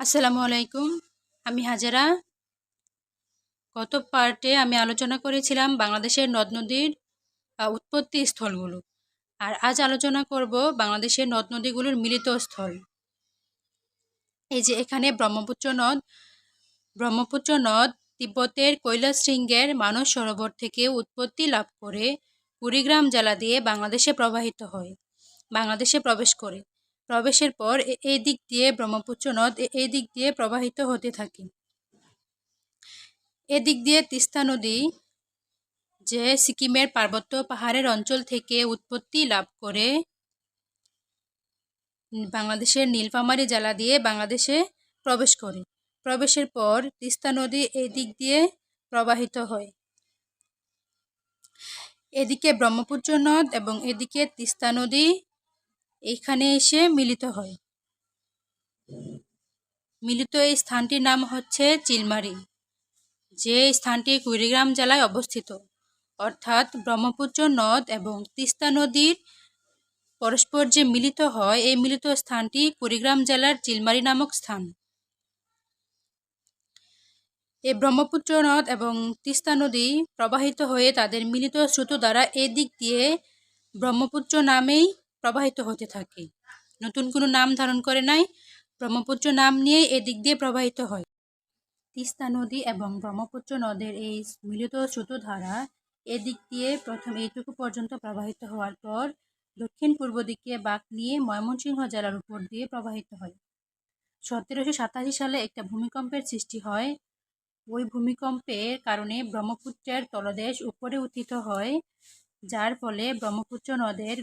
আসসালামু আলাইকুম। আমি হাজেরা। গত পার্টে আমি আলোচনা করেছিলাম বাংলাদেশের নদ-নদীর উৎপত্তি স্থলগুলো। আর আজ আলোচনা করব বাংলাদেশের নদ-নদীগুলোর মিলিত স্থল। এই যে এখানে ব্রহ্মপুত্র নদ তিব্বতের কৈলাস শৃঙ্গের মানস সরোবর থেকে উৎপত্তি লাভ করে কুড়িগ্রাম জেলা দিয়ে বাংলাদেশে প্রবাহিত হয়, বাংলাদেশে প্রবেশ করে। প্রবেশের পর এই দিক দিয়ে ব্রহ্মপুত্র নদ এই দিক দিয়ে প্রবাহিত হতে থাকে। এদিক দিয়ে তিস্তা নদী, যে সিকিমের পার্বত্য পাহাড়ের অঞ্চল থেকে উৎপত্তি লাভ করে বাংলাদেশের নীলফামারী জেলা দিয়ে বাংলাদেশে প্রবেশ করে। প্রবেশের পর তিস্তা নদী এই দিক দিয়ে প্রবাহিত হয়। এদিকে ব্রহ্মপুত্র নদ এবং এদিকে তিস্তা নদী এখানে এসে মিলিত হয়। মিলিত এই স্থানটির নাম হচ্ছে চিলমারী, যে স্থানটি কুড়িগ্রাম জেলায় অবস্থিত। অর্থাৎ ব্রহ্মপুত্র নদ এবং তিস্তা নদীর পরস্পর যে মিলিত হয়, এই মিলিত স্থানটি কুড়িগ্রাম জেলার চিলমারী নামক স্থান। এই ব্রহ্মপুত্র নদ এবং তিস্তা নদী প্রবাহিত হয়ে তাদের মিলিত স্রোত দ্বারা এদিক দিয়ে ব্রহ্মপুত্র নামেই প্রবাহিত হতে থাকে। নতুন কোনো নাম ধারণ করে নাই, ব্রহ্মপুত্র নাম নিয়ে এদিক দিয়ে প্রবাহিত হয়। তিস্তা নদী এবং ব্রহ্মপুত্র নদের এই মিলিত স্রোতধারা এদিক দিয়ে প্রথম এইটুকু পর্যন্ত প্রবাহিত হওয়ার পর দক্ষিণ পূর্ব দিকে বাঁক নিয়ে ময়মনসিংহ জেলার উপর দিয়ে প্রবাহিত হয়। 1787 সালে একটা ভূমিকম্পের সৃষ্টি হয়। ওই ভূমিকম্পের কারণে ব্রহ্মপুত্রের তলদেশ উপরে উত্থিত হয়, যার ফলে ব্রহ্মপুত্র নদের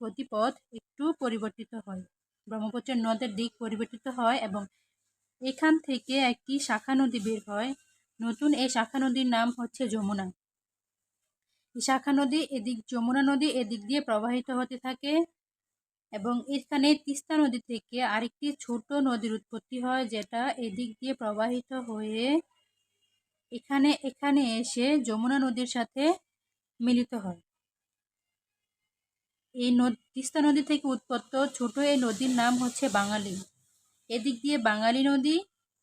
গতিপথ একটু পরিবর্তিত হয়। ব্রহ্মপুত্রের নদের দিক পরিবর্তিত হয় এবং এখান থেকে একটি শাখা নদী বের হয়। নতুন এই শাখা নদীর নাম হচ্ছে যমুনা। এই শাখা নদী যমুনা নদী এদিক দিয়ে প্রবাহিত হতে থাকে এবং এখানে তিস্তা নদী থেকে আরেকটি ছোট নদীর উৎপত্তি হয়, যেটা এদিক দিয়ে প্রবাহিত হয়ে এখানে এসে যমুনা নদীর সাথে মিলিত হয়। এই তিস্তা নদী থেকে উৎপত্ত ছোট এই নদীর নাম হচ্ছে বাঙালি। এদিক দিয়ে বাঙালি নদী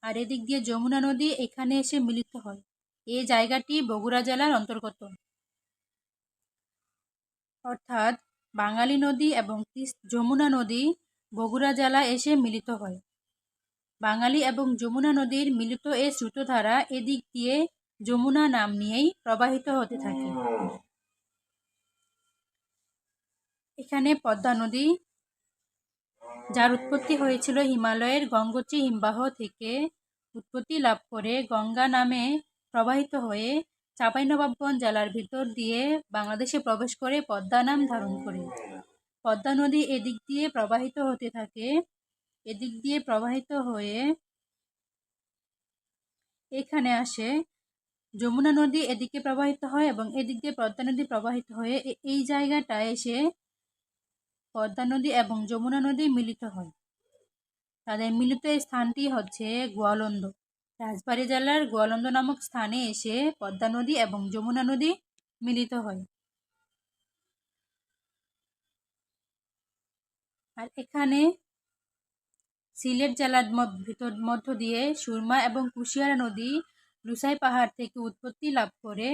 আর এদিক দিয়ে যমুনা নদী এখানে এসে মিলিত হয়। এই জায়গাটি বগুড়া জেলার অন্তর্গত। অর্থাৎ বাঙালি নদী এবং যমুনা নদী বগুড়া জেলায় এসে মিলিত হয়। বাঙালি এবং যমুনা নদীর মিলিত এই স্রোতধারা এদিক দিয়ে যমুনা নাম নিয়েই প্রবাহিত হতে থাকে। এখানে পদ্মা নদী, যার উৎপত্তি হয়েছিল হিমালয়ের গঙ্গোত্রী হিমবাহ থেকে, উৎপত্তি লাভ করে গঙ্গা নামে প্রবাহিত হয়ে চাঁপাইনবাবগঞ্জ জেলার ভিতর দিয়ে বাংলাদেশে প্রবেশ করে পদ্মা নাম ধারণ করে। পদ্মা নদী এদিক দিয়ে প্রবাহিত হতে থাকে। এদিক দিয়ে প্রবাহিত হয়ে এখানে আসে। যমুনা নদী এদিকে প্রবাহিত হয় এবং এদিক দিয়ে পদ্মা নদী প্রবাহিত হয়ে এই জায়গাটায় এসে পদ্মা নদী এবং যমুনা নদী মিলিত হয়। তাদের মিলিত স্থানটি হচ্ছে গোয়ালন্দ। রাজবাড়ী জেলার গোয়ালন্দ নামক স্থানে এসে পদ্মা নদী এবং যমুনা নদী মিলিত হয়। আর এখানে সিলেট জেলার মধ্য দিয়ে সুরমা এবং কুশিয়ারা নদী লুসাই পাহাড় থেকে উৎপত্তি লাভ করে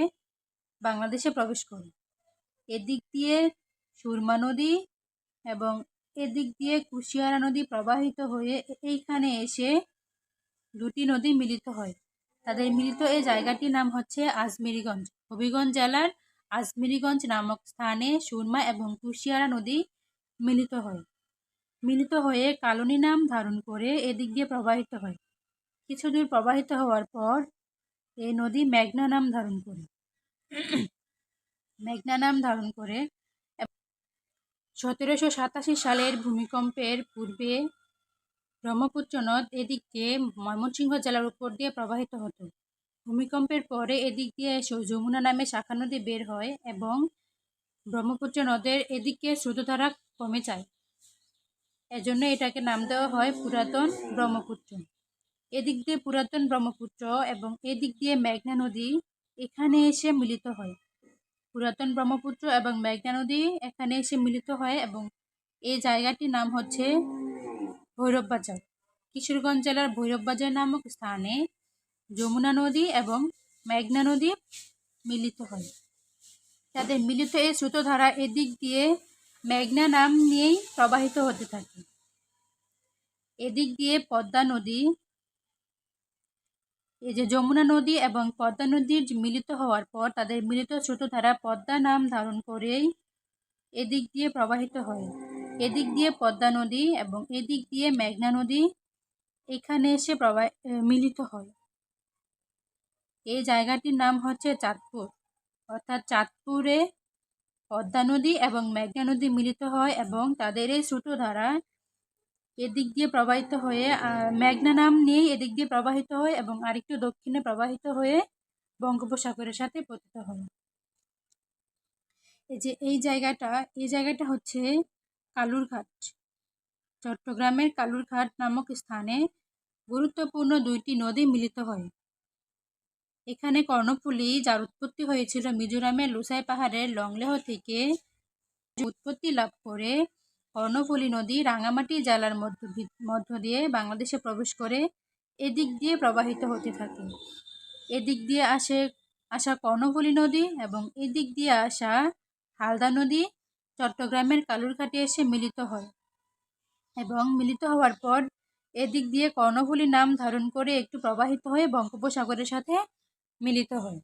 বাংলাদেশে প্রবেশ করে। এদিক দিয়ে সুরমা নদী এবং এদিক দিয়ে কুশিয়ারা নদী প্রবাহিত হয়ে এইখানে এসে দুটি নদী মিলিত হয়। তাদের মিলিত এই জায়গাটির নাম হচ্ছে আজমিরিগঞ্জ। হবিগঞ্জ জেলার আজমিরিগঞ্জ নামক স্থানে সুরমা এবং কুশিয়ারা নদী মিলিত হয়। মিলিত হয়ে কালনী নাম ধারণ করে এদিক দিয়ে প্রবাহিত হয়। কিছু দূর প্রবাহিত হওয়ার পর এই নদী মেঘনা নাম ধারণ করে। 1787 সালের ভূমিকম্পের পূর্বে ব্রহ্মপুত্র নদ এদিক দিয়ে ময়মনসিংহ জেলার উপর দিয়ে প্রবাহিত হতো। ভূমিকম্পের পরে এদিক দিয়ে যমুনা নামে শাখা নদী বের হয় এবং ব্রহ্মপুত্র নদের এদিকে স্রোতধারা কমে যায়। এজন্য এটাকে নাম দেওয়া হয় পুরাতন ব্রহ্মপুত্র। এদিক দিয়ে পুরাতন ব্রহ্মপুত্র এবং এদিক দিয়ে মেঘনা নদী এখানে এসে মিলিত হয়। পুরাতন ব্রহ্মপুত্র এবং মেঘনা নদী এখানে এসে মিলিত হয় এবং এই জায়গাটির নাম হচ্ছে ভৈরব বাজার। কিশোরগঞ্জ জেলার ভৈরব বাজার নামক স্থানে যমুনা নদী এবং মেঘনা নদী মিলিত হয়। তাদের মিলিত এই স্রোতধারা এদিক দিয়ে মেঘনা নাম নিয়েই প্রবাহিত হতে থাকে। এদিক দিয়ে পদ্মা নদী, এই যে যমুনা নদী এবং পদ্মা নদীর মিলিত হওয়ার পর তাদের মিলিত স্রোতধারা পদ্মা নাম ধারণ করেই এদিক দিয়ে প্রবাহিত হয়। এদিক দিয়ে পদ্মা নদী এবং এদিক দিয়ে মেঘনা নদী এখানে এসে মিলিত হয়। এই জায়গাটির নাম হচ্ছে চাঁদপুর। অর্থাৎ চাঁদপুরে পদ্মা নদী এবং মেঘনা নদী মিলিত হয় এবং তাদের এই স্রোতধারা এদিক দিয়ে প্রবাহিত হয়ে মেঘনা নাম নিয়েই এদিক দিয়ে প্রবাহিত হয় এবং আরেকটু দক্ষিণে প্রবাহিত হয়ে বঙ্গোপসাগরের সাথে পতিত হয়। এই জায়গাটা হচ্ছে কালুরঘাট। চট্টগ্রামের কালুরঘাট নামক স্থানে গুরুত্বপূর্ণ দুইটি নদী মিলিত হয়। এখানে কর্ণফুলী, যার উৎপত্তি হয়েছিল মিজোরামের লুসাই পাহাড়ের লংলেহ থেকে, উৎপত্তি লাভ করে কর্ণফুলী নদী রাঙামাটি জেলার মধ্য দিয়ে বাংলাদেশে প্রবেশ করে এদিক দিয়ে প্রবাহিত হতে থাকে। এদিক দিয়ে আসা কর্ণফুলী নদী এবং এদিক দিয়ে আসা হালদা নদী চট্টগ্রামের কালুরঘাটে এসে মিলিত হয় এবং মিলিত হওয়ার পর এদিক দিয়ে কর্ণফুলী নাম ধারণ করে একটু প্রবাহিত হয়ে বঙ্গোপসাগরের সাথে মিলিত হয়।